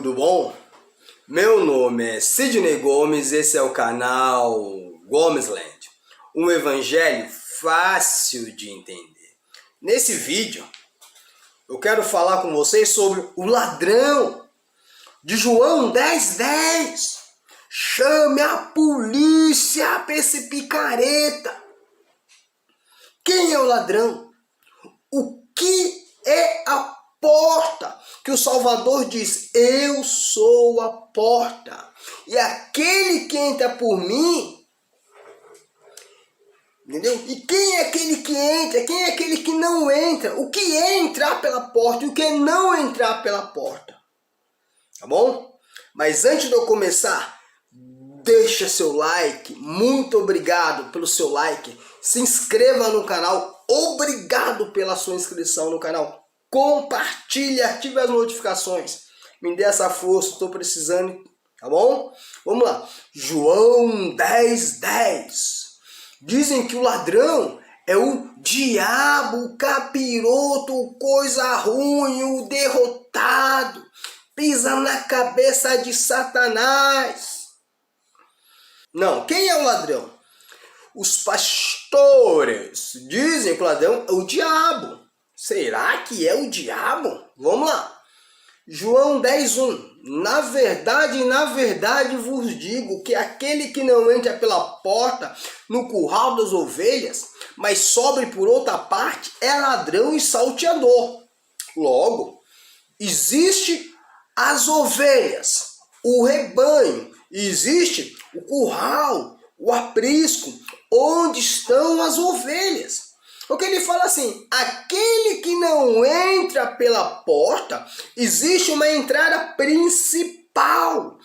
tudo bom? Meu nome é Sidney Gomes, esse é o canal Gomesland, um evangelho fácil de entender. Nesse vídeo, eu quero falar com vocês sobre o ladrão de João 10:10. Chame a polícia para esse picareta. Quem é o ladrão? O que é a porta? Que o Salvador diz: eu sou a porta, e aquele que entra por mim, entendeu? E quem é aquele que entra? Quem é aquele que não entra? O que é entrar pela porta e o que é não entrar pela porta? Tá bom? Mas antes de eu começar, deixa seu like. Muito obrigado pelo seu like. Se inscreva no canal. Obrigado pela sua inscrição no canal. Compartilhe, ative as notificações. Me dê essa força, estou precisando, tá bom? Vamos lá. João 10:10. Dizem que o ladrão é o diabo, o capiroto, o coisa ruim, o derrotado. Pisa na cabeça de Satanás. Não, quem é o ladrão? Os pastores dizem que o ladrão é o diabo. Será que é o diabo? Vamos lá. João 10:1. Na verdade vos digo que aquele que não entra pela porta no curral das ovelhas, mas sobe por outra parte, é ladrão e salteador. Logo, existe as ovelhas, o rebanho, existe o curral, o aprisco, onde estão as ovelhas. Porque ele fala assim: aquele que não entra pela porta, existe uma entrada principal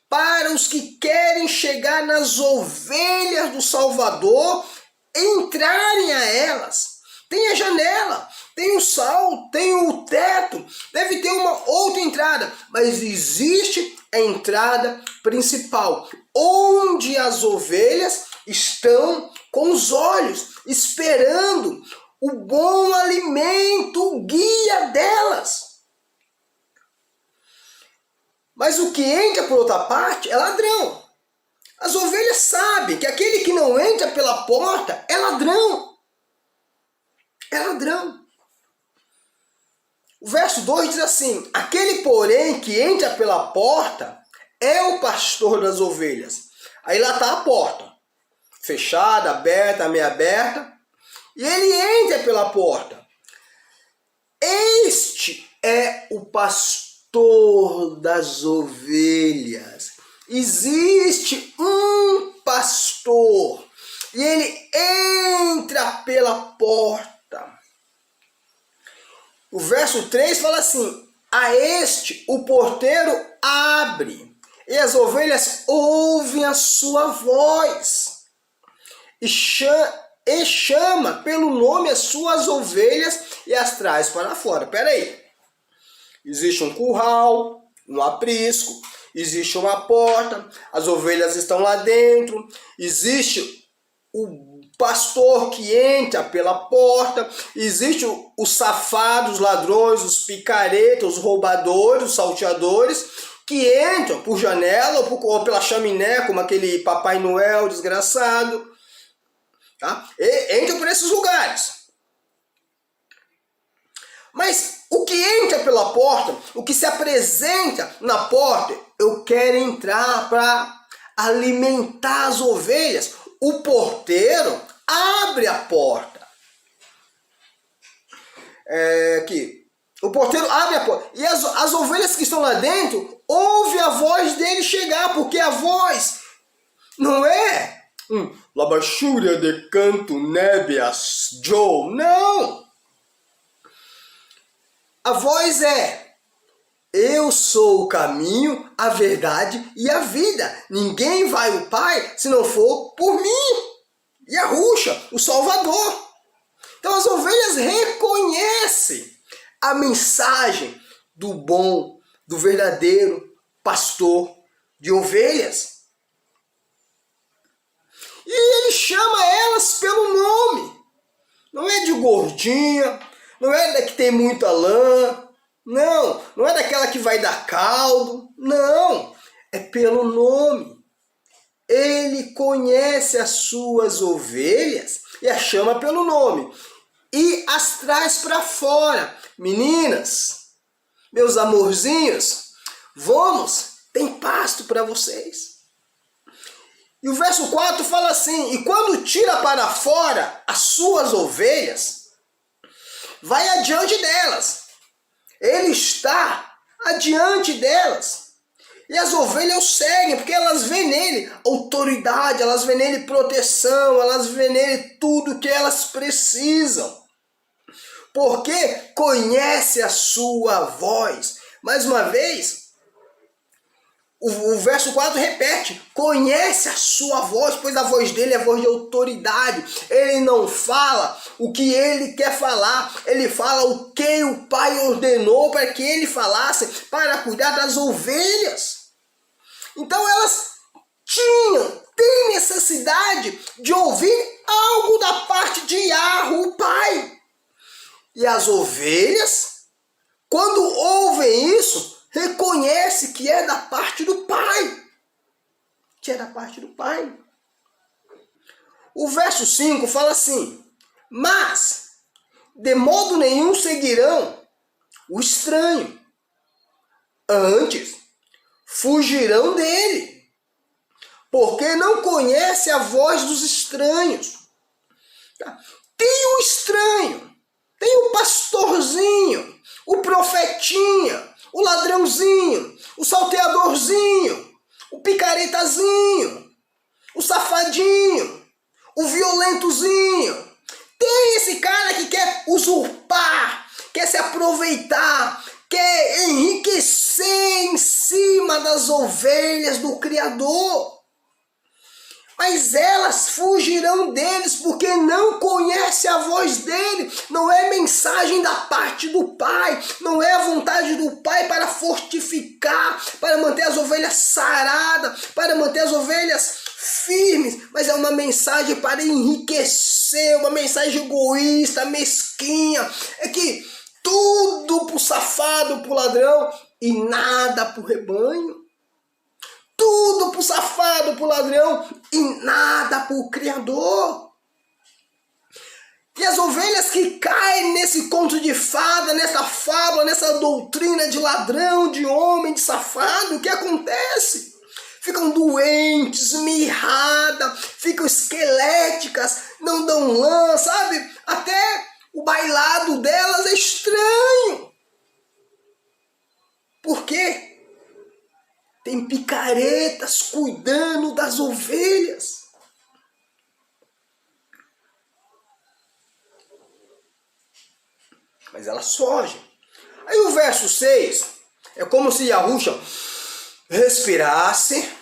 para os que querem chegar nas ovelhas do Salvador, entrarem a elas. Tem a janela, tem o sal, tem o teto, deve ter uma outra entrada, mas existe a entrada principal, onde as ovelhas estão com os olhos, esperando o bom alimento, o guia delas. Mas o que entra por outra parte é ladrão. As ovelhas sabem que aquele que não entra pela porta é ladrão. É ladrão. O verso 2 diz assim: aquele, porém, que entra pela porta é o pastor das ovelhas. Aí lá está a porta. Fechada, aberta, meio aberta, e ele entra pela porta. Este é o pastor das ovelhas. Existe um pastor e ele entra pela porta. O verso 3 fala assim: a este o porteiro abre, e as ovelhas ouvem a sua voz. E chama pelo nome as suas ovelhas e as traz para fora. Espera aí. Existe um curral, um aprisco, existe uma porta, as ovelhas estão lá dentro, existe o pastor que entra pela porta, existe os safados, os ladrões, os picaretas, os roubadores, os salteadores, que entram por janela ou pela chaminé, como aquele Papai Noel desgraçado. Tá? Entra por esses lugares. Mas o que entra pela porta, o que se apresenta na porta, eu quero entrar para alimentar as ovelhas. O porteiro abre a porta. Aqui. O porteiro abre a porta. E as ovelhas que estão lá dentro ouvem a voz dele chegar, porque a voz não é Labachúria de canto nebias Joe. Não! A voz é: eu sou o caminho, a verdade e a vida. Ninguém vai ao Pai se não for por mim. E a Ruxa, o Salvador. Então as ovelhas reconhecem a mensagem do bom, do verdadeiro pastor de ovelhas. E ele chama elas pelo nome. Não é de gordinha, não é da que tem muita lã, Não, não é daquela que vai dar caldo. Não, é pelo nome. Ele conhece as suas ovelhas e as chama pelo nome. E as traz para fora. Meninas, meus amorzinhos, vamos, tem pasto para vocês. E o verso 4 fala assim: e quando tira para fora as suas ovelhas, vai adiante delas. Ele está adiante delas. E as ovelhas o seguem, porque elas veem nele autoridade, elas veem nele proteção, elas veem nele tudo que elas precisam. Porque conhece a sua voz. Mais uma vez, o verso 4 repete: conhece a sua voz, pois a voz dele é voz de autoridade. Ele não fala o que ele quer falar, ele fala o que o Pai ordenou para que ele falasse, para cuidar das ovelhas. Então elas têm necessidade de ouvir algo da parte de Yahweh, o Pai. E as ovelhas, quando ouvem isso, reconhece que é da parte do Pai. Que é da parte do Pai. O verso 5 fala assim: mas de modo nenhum seguirão o estranho. Antes, fugirão dele, porque não conhece a voz dos estranhos. Tem o estranho, tem o pastorzinho, o profetinha, o ladrãozinho, o salteadorzinho, o picaretazinho, o safadinho, o violentozinho. Tem esse cara que quer usurpar, quer se aproveitar, quer enriquecer em cima das ovelhas do Criador. Mas elas fugirão deles porque não conhecem a voz dele. Não é mensagem da parte do Pai, não é a vontade do Pai para fortificar, para manter as ovelhas saradas, para manter as ovelhas firmes, mas é uma mensagem para enriquecer, uma mensagem egoísta, mesquinha. É que tudo pro safado, pro ladrão e nada pro rebanho. Tudo pro safado, pro ladrão e nada pro Criador. E as ovelhas que caem nesse conto de fada, nessa fábula, nessa doutrina de ladrão, de homem, de safado, o que acontece? Ficam doentes, mirradas, ficam esqueléticas, não dão lã, sabe? Até o bailado delas é estranho. Por quê? Tem picaretas cuidando das ovelhas. Mas elas fogem. Aí o verso 6 é como se Yahushua respirasse.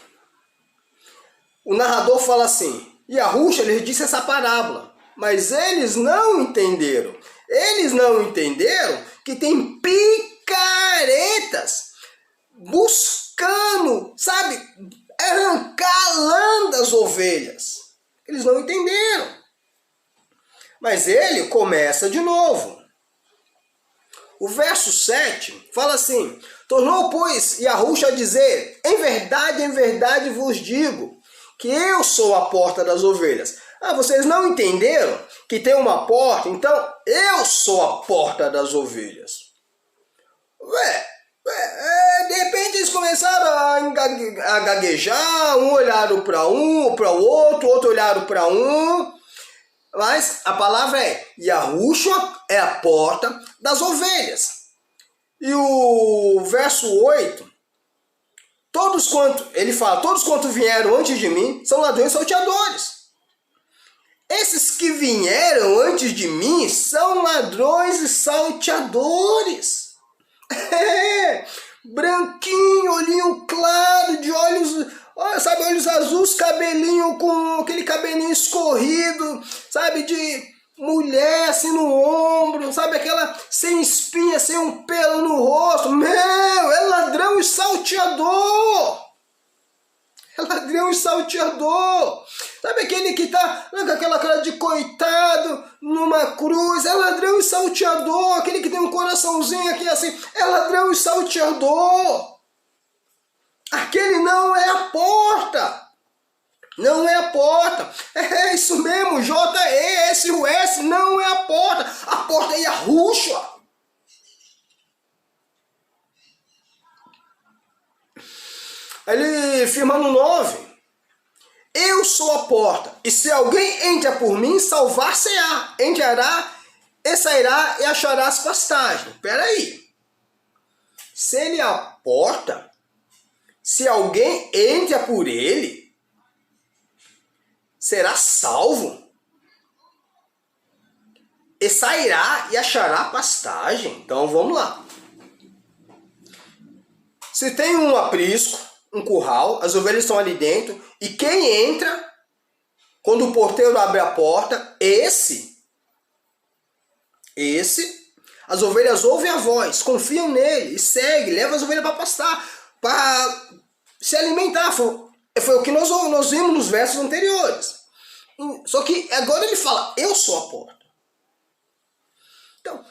O narrador fala assim: Yahushua lhes disse essa parábola, mas eles não entenderam. Eles não entenderam que tem picaretas buscando, sabe, arrancar a lã das ovelhas. Eles não entenderam. Mas ele começa de novo. O verso 7 fala assim: tornou, pois, Yahushua a dizer: em verdade vos digo, que eu sou a porta das ovelhas. Ah, vocês não entenderam que tem uma porta? Então, eu sou a porta das ovelhas. De repente eles começaram a gaguejar, um olharam para um, para o outro olharam para um. Mas a palavra é: Yahushua é a porta das ovelhas. E o verso 8, ele fala: todos quanto vieram antes de mim são ladrões e salteadores. Esses que vieram antes de mim são ladrões e salteadores. Branquinho, olhinho claro, de olhos, sabe, olhos azuis, cabelinho com aquele cabelinho escorrido, sabe, de mulher assim no ombro, sabe, aquela sem espinha, sem um pelo no rosto. Meu, é ladrão e salteador. É ladrão ladrão e salteador. Sabe aquele que tá com aquela cara de coitado numa cruz? É ladrão e salteador. Aquele que tem um coraçãozinho aqui assim, é ladrão e salteador. Aquele não é a porta. Não é a porta. É isso mesmo, J-E-S-U-S, não é a porta. A porta é Yahushua. Ele firma no 9. Eu sou a porta, e se alguém entra por mim, salvar-se-á. Entrará e sairá e achará as pastagens. Peraí. Se ele é a porta, se alguém entra por ele, será salvo. E sairá e achará pastagem. Então vamos lá. Se tem um aprisco, um curral, as ovelhas estão ali dentro, e quem entra, quando o porteiro abre a porta, as ovelhas ouvem a voz, confiam nele, e seguem, levam as ovelhas para pastar, para se alimentar. Foi o que nós vimos nos versos anteriores. Só que agora ele fala, eu sou a porta. Então,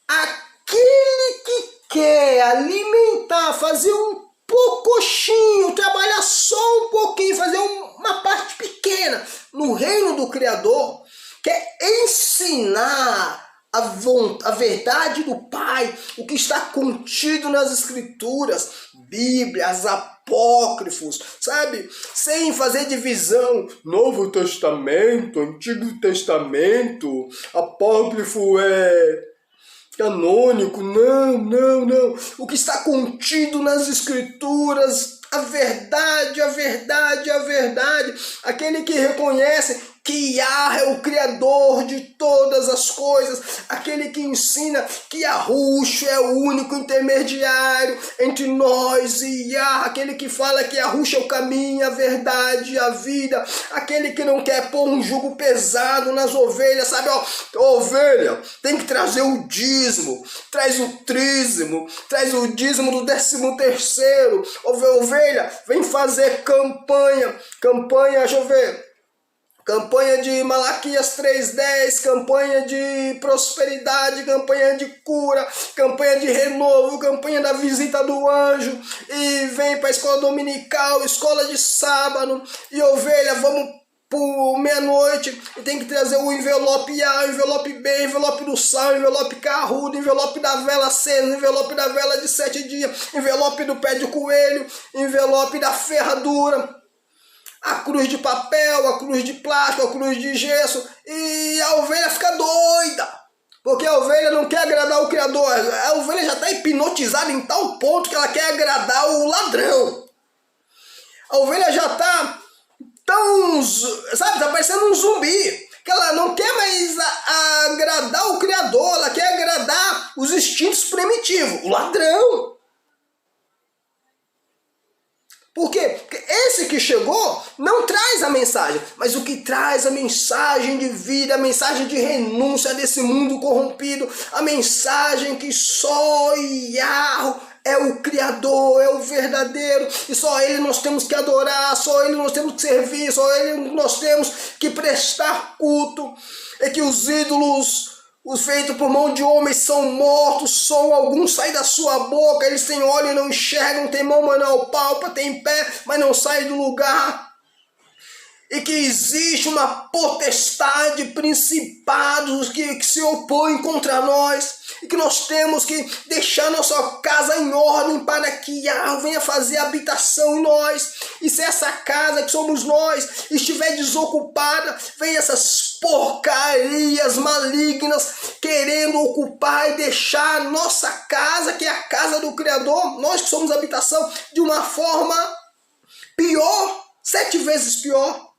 aquele que quer alimentar, fazer um pouquinho, trabalhar só um pouquinho, fazer uma parte pequena no reino do Criador, quer ensinar a verdade do Pai, o que está contido nas Escrituras, Bíblias, apócrifos, sabe? Sem fazer divisão, Novo Testamento, Antigo Testamento, apócrifo é canônico, não. O que está contido nas Escrituras, a verdade. Aquele que reconhece que Yah é o Criador de todas as coisas. Aquele que ensina que Yahushua é o único intermediário entre nós e Yah. Aquele que fala que Yahushua é o caminho, a verdade e a vida. Aquele que não quer pôr um jugo pesado nas ovelhas, sabe? Ovelha tem que trazer o dízimo, traz o trízimo, traz o dízimo do 13º. Ovelha, vem fazer campanha, deixa eu ver. Campanha de Malaquias 3:10, campanha de prosperidade, campanha de cura, campanha de renovo, campanha da visita do anjo, e vem para a escola dominical, escola de sábado, e ovelha, vamos por meia-noite, e tem que trazer o envelope A, o envelope B, o envelope do sal, o envelope carrudo, o envelope da vela acesa, o envelope da vela de 7 dias, envelope do pé de coelho, envelope da ferradura, a cruz de papel, a cruz de plástico, a cruz de gesso, e a ovelha fica doida, porque a ovelha não quer agradar o Criador. A ovelha já está hipnotizada em tal ponto que ela quer agradar o ladrão. A ovelha já está tão, sabe, está parecendo um zumbi, que ela não quer mais agradar o Criador, ela quer agradar os instintos primitivos, o ladrão. Por quê? Porque esse que chegou não traz a mensagem, mas o que traz a mensagem de vida, a mensagem de renúncia desse mundo corrompido, a mensagem que só Yahweh é o Criador, é o verdadeiro, e só Ele nós temos que adorar, só Ele nós temos que servir, só Ele nós temos que prestar culto, e que os ídolos, os feitos por mão de homens, são mortos, som algum sai da sua boca, eles têm olho e não enxergam, têm mão, mas não palpa, têm pé, mas não sai do lugar. E que existe uma potestade, principados que se opõem contra nós, e que nós temos que deixar nossa casa em ordem para que Yahweh venha fazer habitação em nós. E se essa casa que somos nós estiver desocupada, vem essas porcarias malignas querendo ocupar e deixar nossa casa, que é a casa do Criador, nós que somos habitação, de uma forma pior, 7 vezes pior.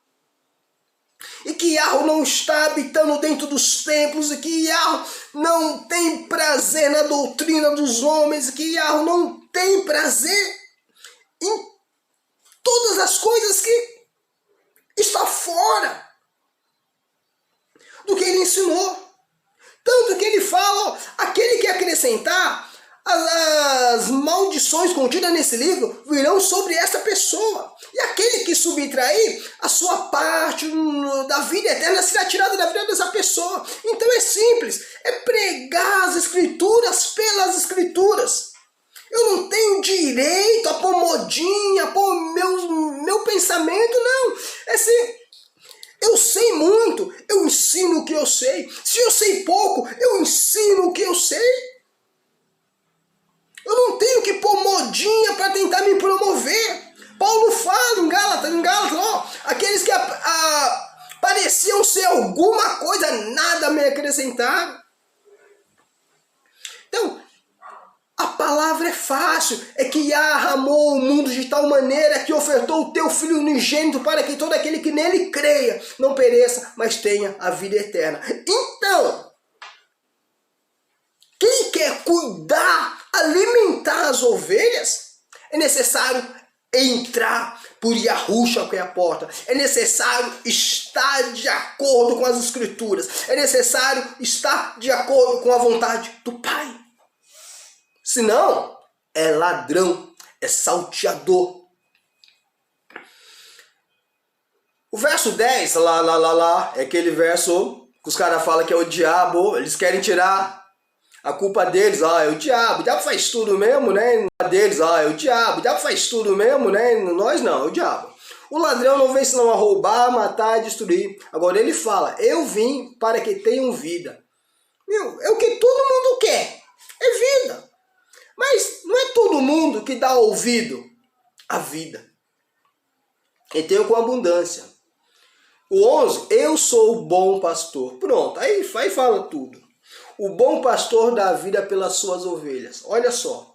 E que Yahweh não está habitando dentro dos templos, e que Yahweh não tem prazer na doutrina dos homens, e que Yahweh não tem prazer em todas as coisas que está fora do que ele ensinou. Tanto que ele fala, aquele que acrescentar, as maldições contidas nesse livro virão sobre essa pessoa. E aquele que subtrair, a sua parte da vida eterna será tirada da vida dessa pessoa. Então é simples, é pregar as Escrituras pelas Escrituras. Eu não tenho direito a pôr modinha, a pôr meu pensamento, não. É assim, eu sei muito, eu ensino o que eu sei. Se eu sei pouco, eu ensino o que eu sei. Eu não tenho que pôr modinha para tentar me promover. Paulo fala em Gálatas, ó, aqueles que pareciam ser alguma coisa, nada me acrescentaram. Então, a palavra é fácil, é que Yahweh amou o mundo de tal maneira que ofertou o teu Filho unigênito para que todo aquele que nele creia não pereça, mas tenha a vida eterna. Então, quem quer cuidar, alimentar as ovelhas, é necessário entrar por Yahushua, que é a porta. É necessário estar de acordo com as Escrituras. É necessário estar de acordo com a vontade do Pai. Senão, é ladrão, é salteador. O verso 10, é aquele verso que os caras falam que é o diabo. Eles querem tirar a culpa deles, é o diabo faz tudo mesmo, né? Deles, é o diabo faz tudo mesmo, né? Nós não, é o diabo. O ladrão não vem senão a roubar, matar e destruir. Agora ele fala, eu vim para que tenham vida. Meu, é o que todo mundo quer, é vida. Mas não é todo mundo que dá ouvido à vida. E tem com abundância. O 11, eu sou o bom pastor. Pronto, aí fala tudo. O bom pastor dá a vida pelas suas ovelhas. Olha só.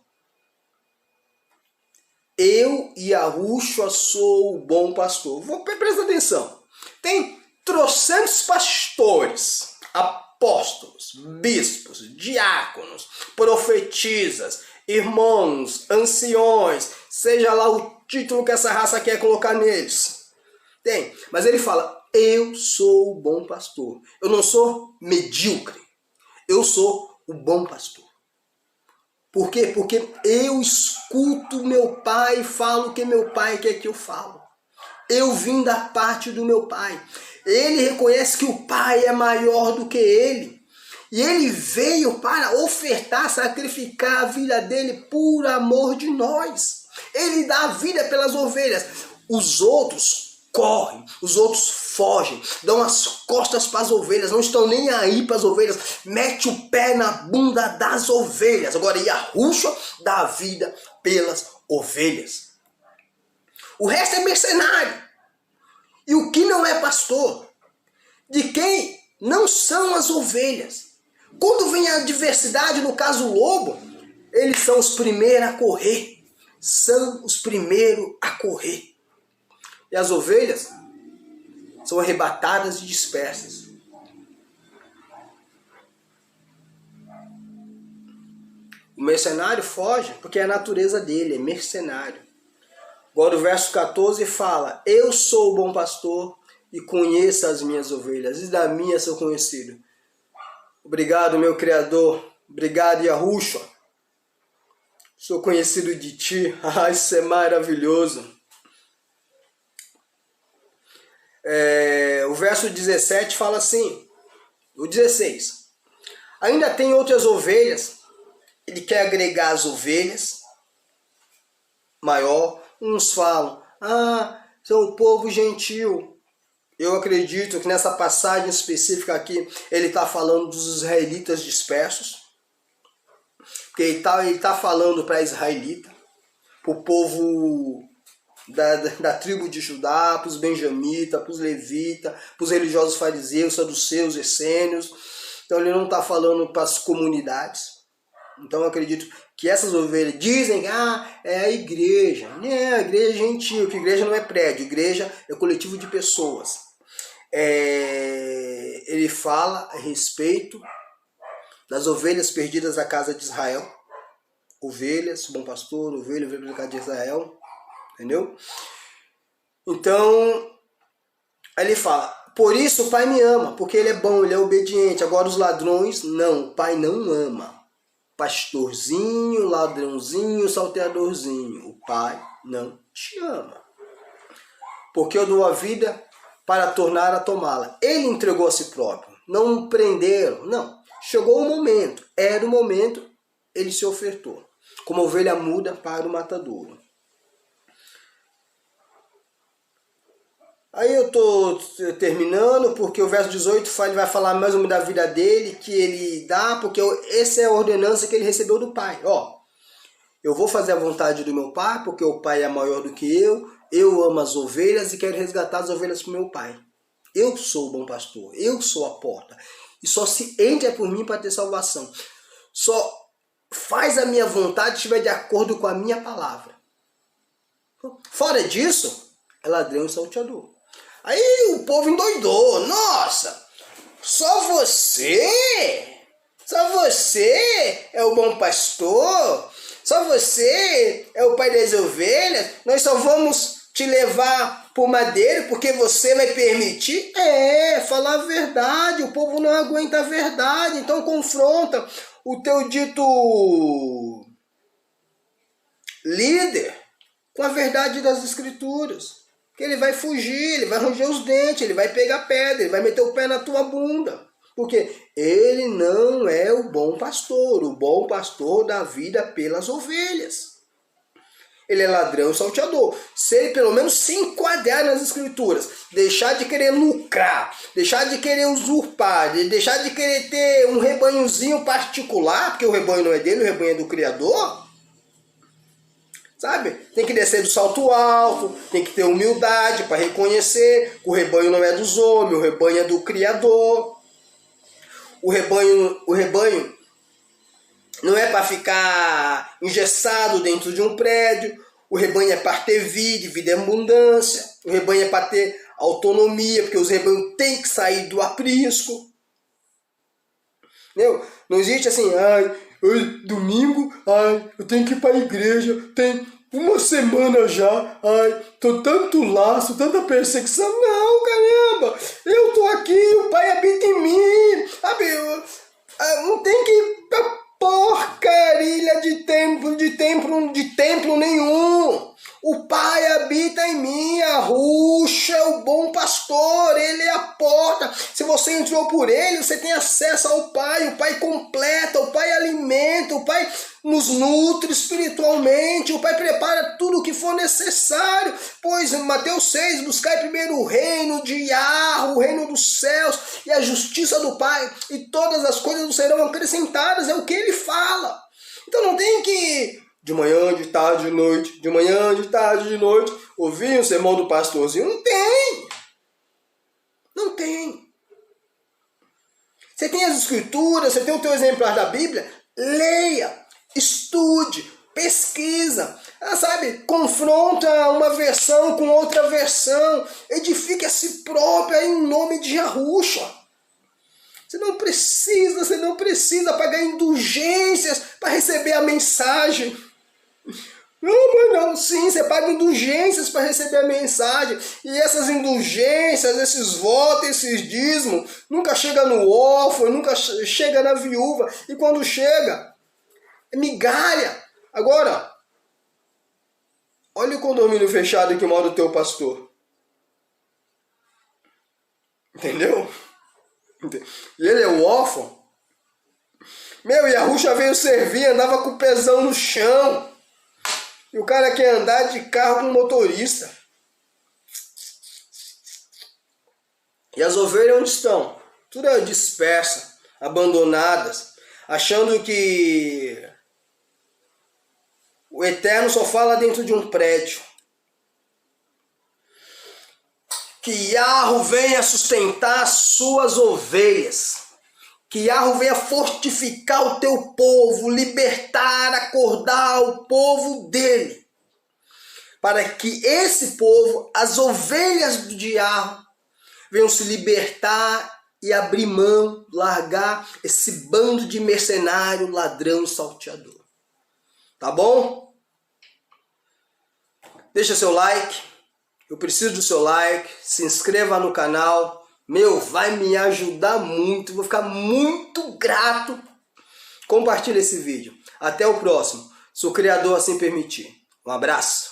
Eu, Yahushua, sou o bom pastor. Presta atenção. Tem trocentos pastores, apóstolos, bispos, diáconos, profetisas, irmãos, anciões, seja lá o título que essa raça quer colocar neles. Tem, mas ele fala, eu sou o bom pastor. Eu não sou medíocre. Eu sou o bom pastor. Por quê? Porque eu escuto meu pai e falo o que meu pai quer que eu falo. Eu vim da parte do meu pai. Ele reconhece que o pai é maior do que ele. E ele veio para ofertar, sacrificar a vida dele por amor de nós. Ele dá a vida pelas ovelhas. Os outros correm, os outros fogem, dão as costas para as ovelhas, não estão nem aí para as ovelhas, mete o pé na bunda das ovelhas. Agora, Yahushua dá a vida pelas ovelhas. O resto é mercenário. E o que não é pastor? De quem não são as ovelhas. Quando vem a adversidade, no caso o lobo, eles são os primeiros a correr. São os primeiros a correr. E as ovelhas são arrebatadas e dispersas. O mercenário foge porque é a natureza dele, é mercenário. Agora o verso 14 fala, eu sou o bom pastor e conheço as minhas ovelhas, e da minha sou conhecido. Obrigado, meu Criador. Obrigado, Yahushua. Sou conhecido de ti. Isso é maravilhoso. O verso 17 fala assim, o 16. Ainda tem outras ovelhas. Ele quer agregar as ovelhas maior. Uns falam, são o povo gentil. Eu acredito que nessa passagem específica aqui, ele está falando dos israelitas dispersos. Porque ele está falando para israelita, para o povo da tribo de Judá, para os benjamitas, para os levitas, para os religiosos fariseus, saduceus, essênios. Então ele não está falando para as comunidades. Então eu acredito que essas ovelhas dizem que é a igreja. A igreja é gentil, que igreja não é prédio, igreja é coletivo de pessoas. Ele fala a respeito das ovelhas perdidas da casa de Israel. Ovelhas, bom pastor, ovelha da casa de Israel. Entendeu? Então, ele fala, por isso o pai me ama, porque ele é bom, ele é obediente. Agora os ladrões, não, o pai não ama. Pastorzinho, ladrãozinho, salteadorzinho. O pai não te ama. porque eu dou a vida para tornar a tomá-la. Ele entregou a si próprio, não prenderam, não. Chegou o momento, era o momento, ele se ofertou, como ovelha muda para o matadouro. Aí eu estou terminando, porque o verso 18 ele vai falar mais ou menos da vida dele, que ele dá, porque essa é a ordenança que ele recebeu do Pai. Ó, eu vou fazer a vontade do meu Pai, porque o Pai é maior do que eu amo as ovelhas e quero resgatar as ovelhas para o meu Pai. Eu sou o bom pastor, eu sou a porta. E só se entra por mim para ter salvação. Só faz a minha vontade se estiver de acordo com a minha palavra. Fora disso, é ladrão e salteador. Aí o povo endoidou. Nossa, só você é o bom pastor? Só você é o pai das ovelhas? Nós só vamos te levar por madeiro porque você vai permitir? Falar a verdade. O povo não aguenta a verdade. Então confronta o teu dito líder com a verdade das escrituras. Que ele vai fugir, ele vai ranger os dentes, ele vai pegar pedra, ele vai meter o pé na tua bunda. Porque ele não é o bom pastor dá vida pelas ovelhas. Ele é ladrão e salteador. Se ele pelo menos se enquadrar nas escrituras, deixar de querer lucrar, deixar de querer usurpar, deixar de querer ter um rebanhozinho particular, porque o rebanho não é dele, o rebanho é do Criador, sabe? Tem que descer do salto alto, tem que ter humildade para reconhecer que o rebanho não é dos homens, o rebanho é do Criador. O rebanho não é para ficar engessado dentro de um prédio. O rebanho é para ter vida em abundância. O rebanho é para ter autonomia, porque os rebanhos têm que sair do aprisco. Entendeu? Não existe assim, domingo, eu tenho que ir para a igreja, tem uma semana já, tô tanto laço, tanta perseguição. Não, caramba, eu tô aqui, o Pai habita em mim, sabe? Não tem que ir pra porcaria de templo nenhum. O Pai habita em mim, a Ruxa é o bom pastor, ele é a porta. Se você entrou por ele, você tem acesso ao Pai. O Pai completa, o Pai alimenta, o Pai nos nutre espiritualmente, o Pai prepara tudo o que for necessário. Pois em Mateus 6, buscai primeiro o reino de Yahweh, o reino dos céus e a justiça do Pai, e todas as coisas serão acrescentadas, é o que ele fala. Então não tem que de manhã, de tarde, de noite, de manhã, de tarde, de noite, ouvir o sermão do pastorzinho. Não tem. Não tem. Você tem as escrituras, você tem o teu exemplar da Bíblia, leia, estude, pesquisa, sabe? Confronta uma versão com outra versão, edifique a si própria em nome de Yahushua. Você não precisa pagar indulgências para receber a mensagem. Não, sim, você paga indulgências para receber a mensagem. E essas indulgências, esses votos, esses dízimos, nunca chega no órfão, nunca chega na viúva. E quando chega, é migalha. Agora, olha o condomínio fechado em que mora o teu pastor. Entendeu? E ele é o órfão. E a Ruxa veio servir, andava com o pezão no chão. E o cara quer andar de carro com motorista. E as ovelhas onde estão? Tudo dispersas, abandonadas, achando que o Eterno só fala dentro de um prédio. Que Yahweh venha sustentar as suas ovelhas. Que Yahweh venha fortificar o teu povo, libertar, acordar o povo dele. Para que esse povo, as ovelhas de Yahweh, venham se libertar e abrir mão, largar esse bando de mercenário, ladrão e salteador. Tá bom? Deixa seu like. Eu preciso do seu like. Se inscreva no canal. Vai me ajudar muito. Vou ficar muito grato. Compartilhe esse vídeo. Até o próximo. Se o Criador assim permitir. Um abraço.